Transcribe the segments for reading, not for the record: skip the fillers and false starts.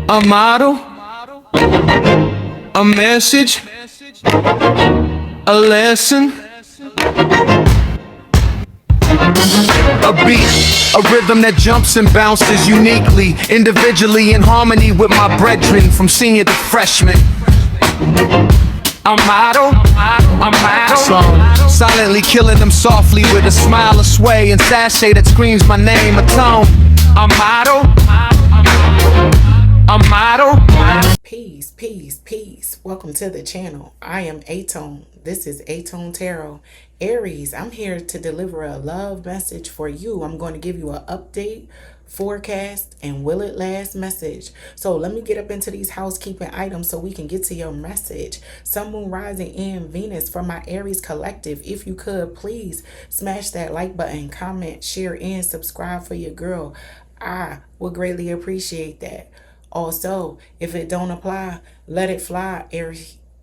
A model, a message, a lesson, a beat, a rhythm that jumps and bounces uniquely, individually in harmony with my brethren from senior to freshman. A model, silently killing them softly with a smile, a sway, and sachet that screams my name, aTone. A model, a model. Peace, peace, peace. Welcome to the channel. I am aTone. This is aTone Tarot. Aries, I'm here to deliver a love message for you. I'm going to give you an update, forecast, and will it last message. So let me get up into these housekeeping items so we can get to your message. Sun, Moon, Rising, and Venus for my Aries collective. If you could, please smash that like button, comment, share, and subscribe for your girl. I would greatly appreciate that. Also, if it don't apply, let it fly,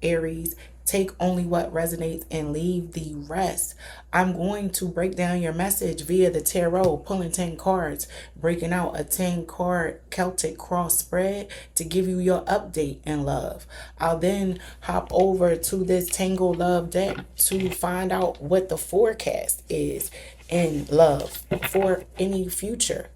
Aries. Take only what resonates and leave the rest. I'm going to break down your message via the tarot, pulling 10 cards, breaking out a 10-card Celtic cross spread to give you your update in love. I'll then hop over to this Tango Love deck to find out what the forecast is in love for any future.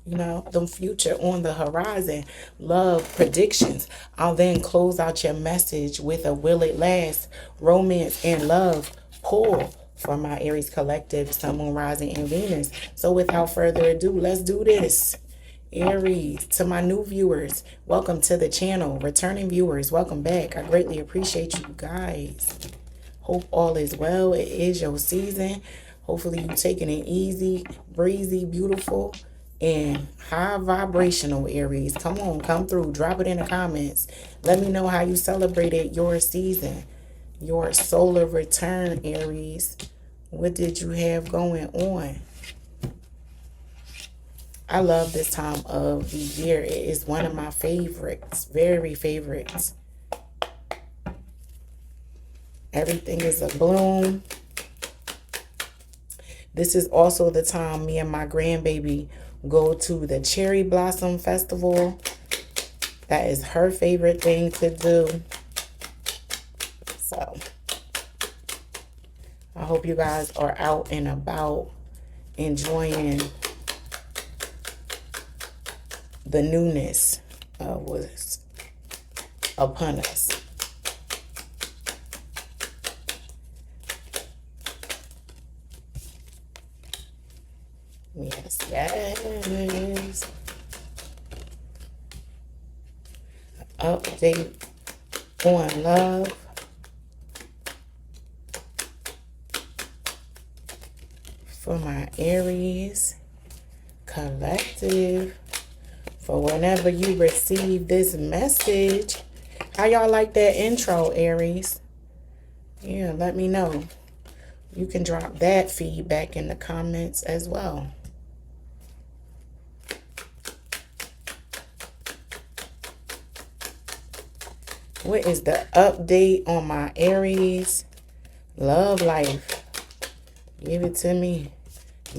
The future on the horizon, love predictions. I'll then close out your message with a will it last, romance and love pull for my Aries collective, Sun, Moon, Rising, and Venus. So without further ado, let's do this. Aries, to my new viewers, welcome to the channel. Returning viewers, welcome back. I greatly appreciate you guys. Hope all is well. It is your season. Hopefully you taking it easy, breezy, beautiful, and high vibrational, Aries. Come on, come through. Drop it in the comments. Let me know how you celebrated your season, your solar return, Aries. What did you have going on? I love this time of the year. It is one of my favorites, very favorites. Everything is a bloom. This is also the time me and my grandbaby go to the Cherry Blossom Festival. That is her favorite thing to do. So I hope you guys are out and about enjoying the newness of what's upon us. Yes, yes. Update on love. For my Aries collective. For whenever you receive this message. How y'all like that intro, Aries? Yeah, let me know. You can drop that feedback in the comments as well. What is the update on my Aries love life? Give it to me.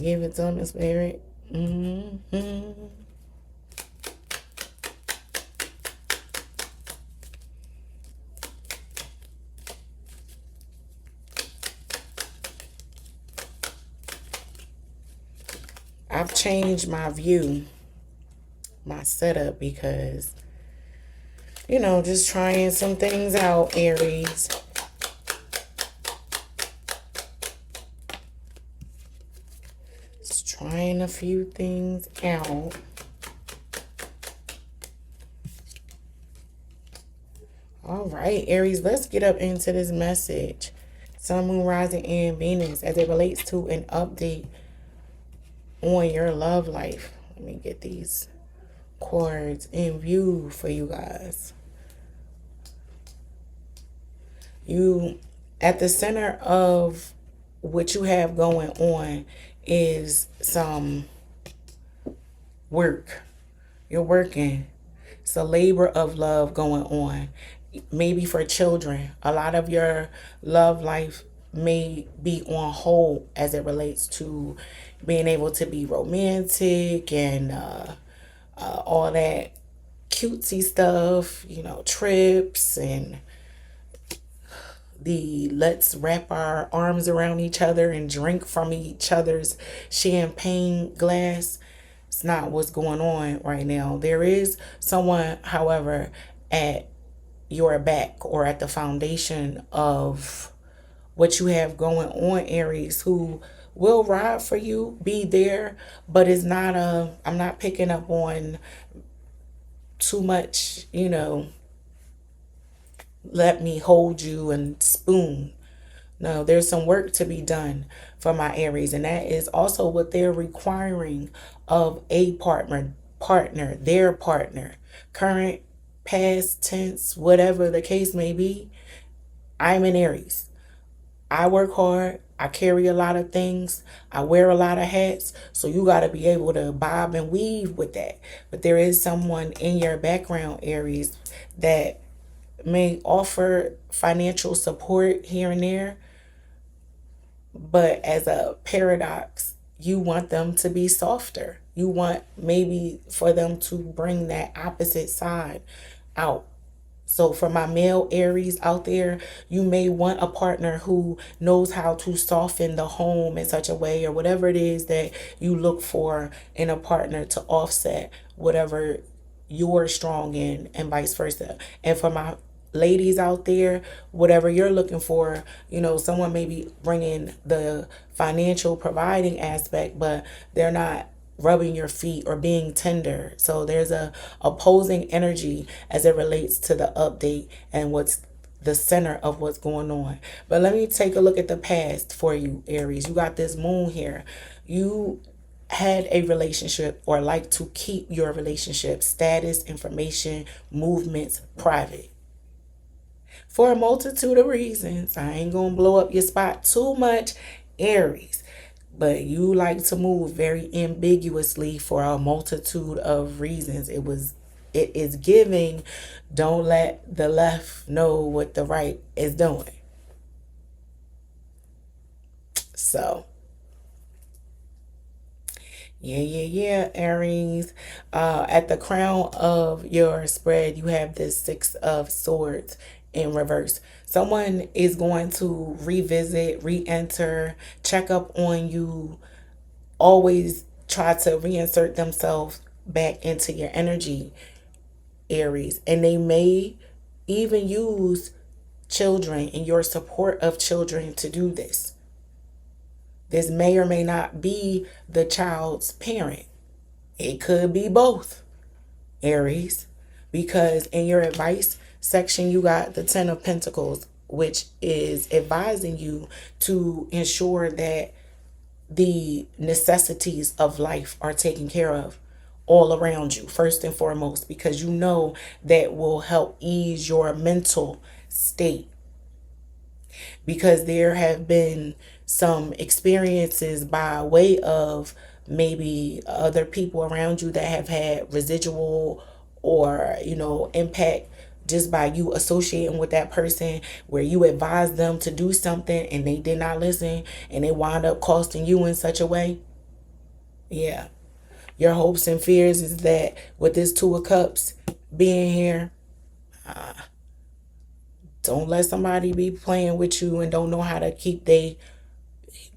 Give it to me, Spirit. I've changed my view, my setup, because just trying some things out, Aries. Just trying a few things out. All right, Aries, let's get up into this message. Sun, Moon, Rising, and Venus as it relates to an update on your love life. Let me get these cards in view for you guys. You, at the center of what you have going on is some work. You're working. It's a labor of love going on. Maybe for children. A lot of your love life may be on hold as it relates to being able to be romantic and all that cutesy stuff, trips and the let's wrap our arms around each other and drink from each other's champagne glass. It's not what's going on right now. There is someone, however, at your back or at the foundation of what you have going on, Aries, who will ride for you, be there, but it's not I'm not picking up on too much, let me hold you and spoon. No, there's some work to be done for my Aries, and that is also what they're requiring of a their partner, current, past tense, whatever the case may be. I'm an Aries. I work hard. I carry a lot of things. I wear a lot of hats. So you got to be able to bob and weave with that. But there is someone in your background, Aries, that may offer financial support here and there. But as a paradox, you want them to be softer. You want maybe for them to bring that opposite side out. So for my male Aries out there, you may want a partner who knows how to soften the home in such a way, or whatever it is that you look for in a partner to offset whatever you're strong in, and vice versa. And for my ladies out there, whatever you're looking for, someone may be bringing the financial providing aspect, but they're not rubbing your feet or being tender. So there's a opposing energy as it relates to the update and what's the center of what's going on. But let me take a look at the past for you, Aries. You got this moon here. You had a relationship, or like to keep your relationship status, information, movements private for a multitude of reasons. I ain't gonna blow up your spot too much, Aries, but you like to move very ambiguously for a multitude of reasons. It is giving, don't let the left know what the right is doing. So yeah, Aries. At the crown of your spread, you have this Six of Swords in reverse. Someone is going to revisit, re-enter, check up on you, always try to reinsert themselves back into your energy, Aries. And they may even use children and your support of children to do this. This may or may not be the child's parent. It could be both, Aries, because in your advice section, you got the Ten of Pentacles, which is advising you to ensure that the necessities of life are taken care of all around you, first and foremost, because you know that will help ease your mental state. Because there have been some experiences by way of maybe other people around you that have had residual or, impact just by you associating with that person, where you advised them to do something and they did not listen, and it wound up costing you in such a way. Yeah. Your hopes and fears is that with this Two of Cups being here, don't let somebody be playing with you and don't know how to keep they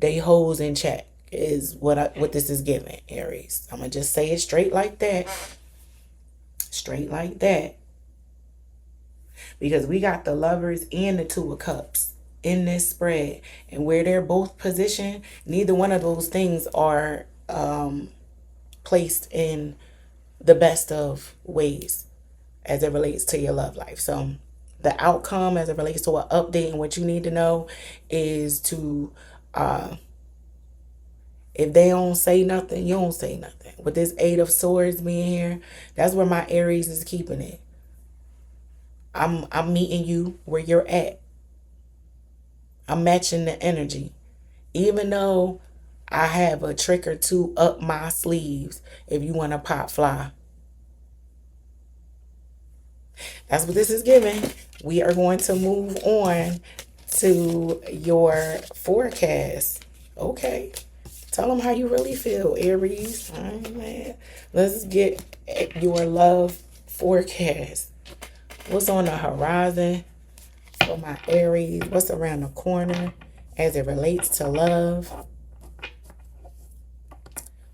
hoes in check, is what this is giving, Aries. I'm gonna just say it straight like that. Straight like that. Because we got the Lovers and the Two of Cups in this spread, and where they're both positioned, neither one of those things are placed in the best of ways as it relates to your love life. So the outcome as it relates to an update and what you need to know is to if they don't say nothing, you don't say nothing. With this Eight of Swords being here, that's where my Aries is keeping it. I'm meeting you where you're at. I'm matching the energy. Even though I have a trick or two up my sleeves if you want to pop fly. That's what this is giving. We are going to move on to your forecast. Okay. Tell them how you really feel, Aries. All right, man. Let's get your love forecast. What's on the horizon for my Aries? What's around the corner as it relates to love?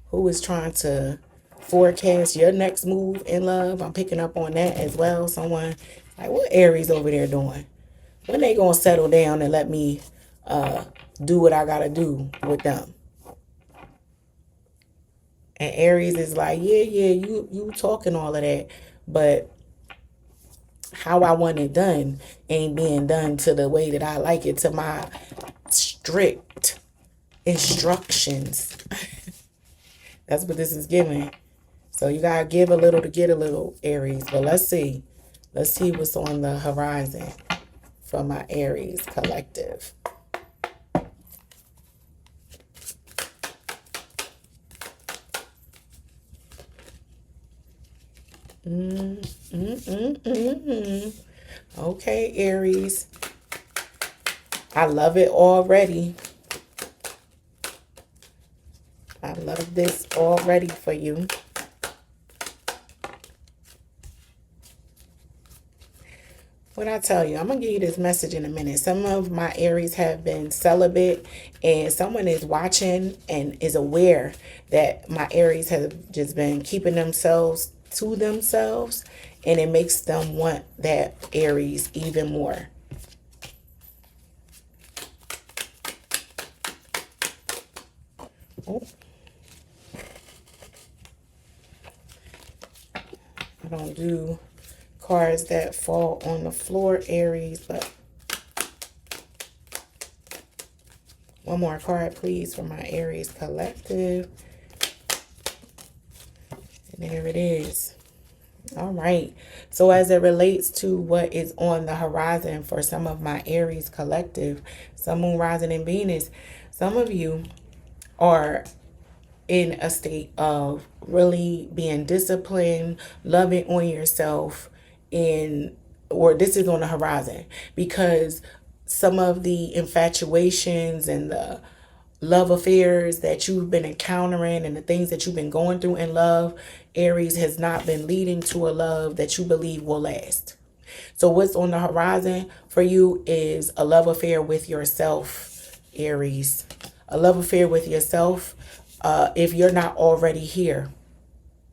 Who is trying to forecast your next move in love? I'm picking up on that as well. Someone like, what Aries over there doing? When they gonna settle down and let me do what I gotta do with them? And Aries is like, yeah, you talking all of that, but how I want it done ain't being done to the way that I like it, to my strict instructions. That's what this is giving. So you gotta give a little to get a little, Aries. But let's see. Let's see what's on the horizon for my Aries collective. Okay, Aries. I love it already. I love this already for you. What I tell you, I'm going to give you this message in a minute. Some of my Aries have been celibate, and someone is watching and is aware that my Aries have just been keeping themselves to themselves, and it makes them want that Aries even more. Oh. I don't do cards that fall on the floor, Aries, but one more card, please, for my Aries collective. And there it is. All right. So as it relates to what is on the horizon for some of my Aries collective, Sun, Moon, Rising, and Venus, some of you are in a state of really being disciplined, loving on yourself, or this is on the horizon, because some of the infatuations and the love affairs that you've been encountering and the things that you've been going through in love, Aries, has not been leading to a love that you believe will last. So what's on the horizon for you is a love affair with yourself, Aries. A love affair with yourself. If you're not already here,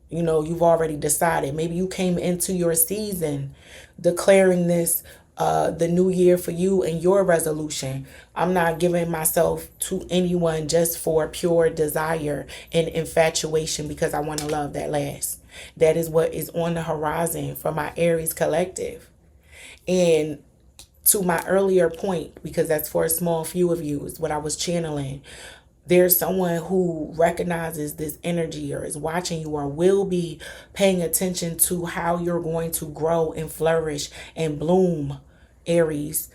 you've already decided. Maybe you came into your season declaring this the new year for you and your resolution. I'm not giving myself to anyone just for pure desire and infatuation because I want to love that lasts. That is what is on the horizon for my Aries collective. And to my earlier point, because that's for a small few of you, is what I was channeling. There's someone who recognizes this energy or is watching you or will be paying attention to how you're going to grow and flourish and bloom, Aries,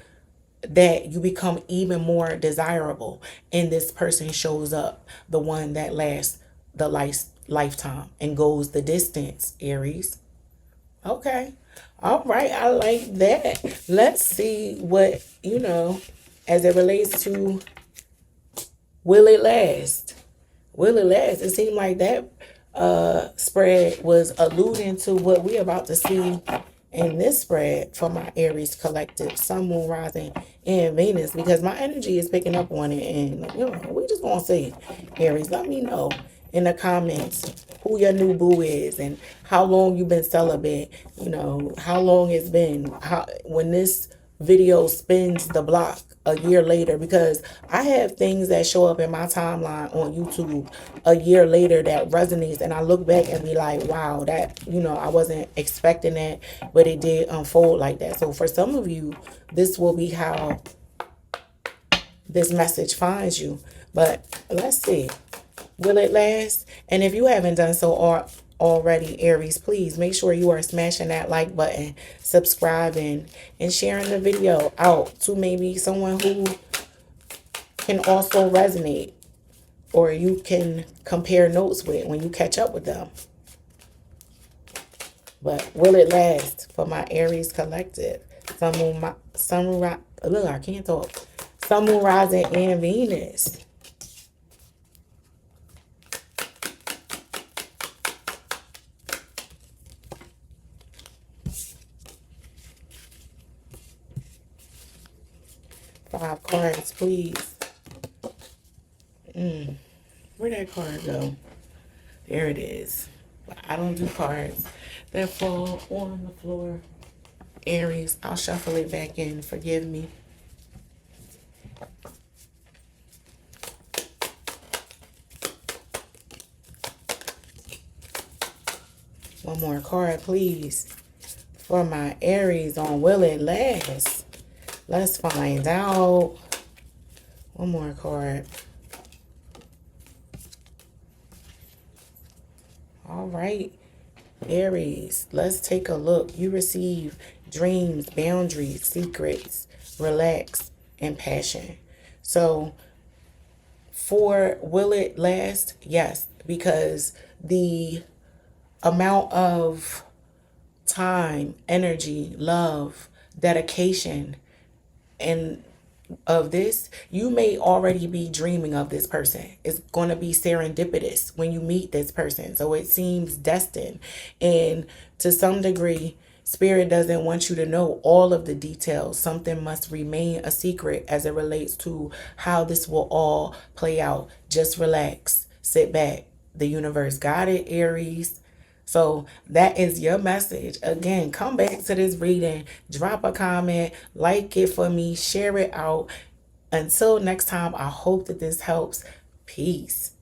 that you become even more desirable. And this person shows up, the one that lasts the lifetime and goes the distance, Aries. Okay. All right. I like that. Let's see what, as it relates to will it last? Will it last? It seemed like that spread was alluding to what we're about to see in this spread for my Aries collective, Sun, Moon, Rising, and Venus, because my energy is picking up on it. And, we just going to see. Aries, let me know in the comments who your new boo is and how long you've been celibate, how long it's been, when this video spins the block a year later, because I have things that show up in my timeline on YouTube a year later that resonates, and I look back and be like, wow, that, I wasn't expecting that, but it did unfold like that. So for some of you, this will be how this message finds you. But let's see. Will it last? And if you haven't done so already, Aries, please make sure you are smashing that like button, subscribing, and sharing the video out to maybe someone who can also resonate or you can compare notes with when you catch up with them. But will it last for my Aries collective? Sun, I can't talk. Sun, Moon, Rising, and Venus. 5 cards, please. Where'd that card go? There it is. But I don't do cards that fall on the floor. Aries, I'll shuffle it back in. Forgive me. One more card, please. For my Aries on Will It Last? Let's find out. One more card. All right, Aries, let's take a look. You receive dreams, boundaries, secrets, relax, and passion. So for Will It Last? Yes, because the amount of time, energy, love, dedication, and of this, you may already be dreaming of this person. It's going to be serendipitous when you meet this person. So it seems destined. And to some degree, Spirit doesn't want you to know all of the details. Something must remain a secret as it relates to how this will all play out. Just relax, sit back. The universe got it, Aries. So that is your message. Again, come back to this reading, drop a comment, like it for me, share it out. Until next time, I hope that this helps. Peace.